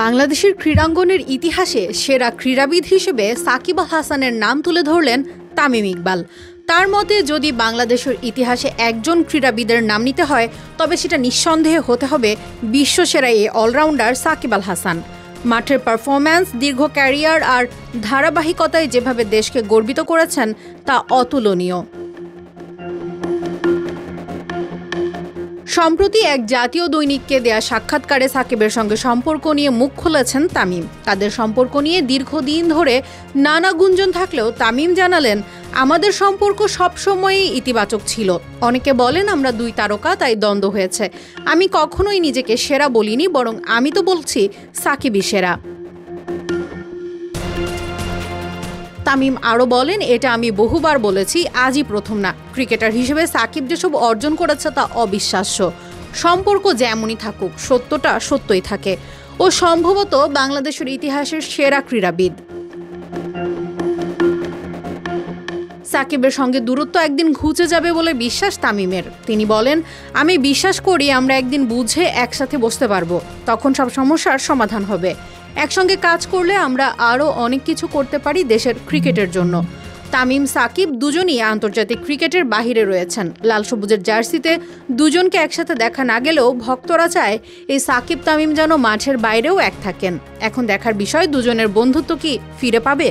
বাংলাদেশের ক্রীড়াঙ্গনের ইতিহাসে সেরা ক্রীড়াবিদ হিসেবে সাকিব আল হাসানের নাম তুলে ধরলেন তামিম ইকবাল। তার মতে যদি বাংলাদেশের ইতিহাসে একজন ক্রীড়াবিদের নাম নিতে হয় তবে সেটা নিঃসন্দেহে হতে হবে বিশ্বসেরা এই অলরাউন্ডার সাকিব আল হাসান। মাঠের পারফরম্যান্স, দীর্ঘ ক্যারিয়ার আর ধারাবাহিকতায় যেভাবে দেশকে গর্বিত করেছেন তা অতুলনীয়। সম্প্রতি এক জাতীয় দৈনিককে দেয়া সাক্ষাৎকারে সাকিবের সঙ্গে সম্পর্ক নিয়ে মুখ খুলেছেন তামিম। তাদের সম্পর্ক নিয়ে দীর্ঘদিন ধরে নানা গুঞ্জন থাকলেও তামিম জানালেন, আমাদের সম্পর্ক সবসময়ই ইতিবাচক ছিল। অনেকে বলেন আমরা দুই তারকা, তাই দ্বন্দ্ব হয়েছে। আমি কখনোই নিজেকে সেরা বলিনি, বরং আমি তো বলছি সাকিবই সেরা। তামিম আরও বলেন, এটা আমি বহুবার বলেছি, আজই প্রথম না। ক্রিকেটার হিসেবে সাকিব যেসব অর্জন করেছে তা অবিশ্বাস্য। সম্পর্ক যেমনই থাকুক, সত্যটা সত্যই থাকে। ও সম্ভবত বাংলাদেশের ইতিহাসের সেরা ক্রীড়াবিদ। সাকিবের সঙ্গে দূরত্ব একদিন ঘুচে যাবে বলে বিশ্বাস তামিমের। তিনি বলেন, আমি বিশ্বাস করি আমরা একদিন বুঝে একসাথে বসতে পারবো। তখন সব সমস্যার সমাধান হবে। একসঙ্গে কাজ করলে আমরা আরও অনেক কিছু করতে পারি দেশের ক্রিকেটের জন্য। তামিম সাকিব দুজনই আন্তর্জাতিক ক্রিকেটের বাহিরে রয়েছেন। লাল সবুজের জার্সিতে দুজনকে একসাথে দেখা না গেলেও ভক্তরা চায় এই সাকিব তামিম যেন মাঠের বাইরেও এক থাকেন। এখন দেখার বিষয় দুজনের বন্ধুত্ব কি ফিরে পাবে।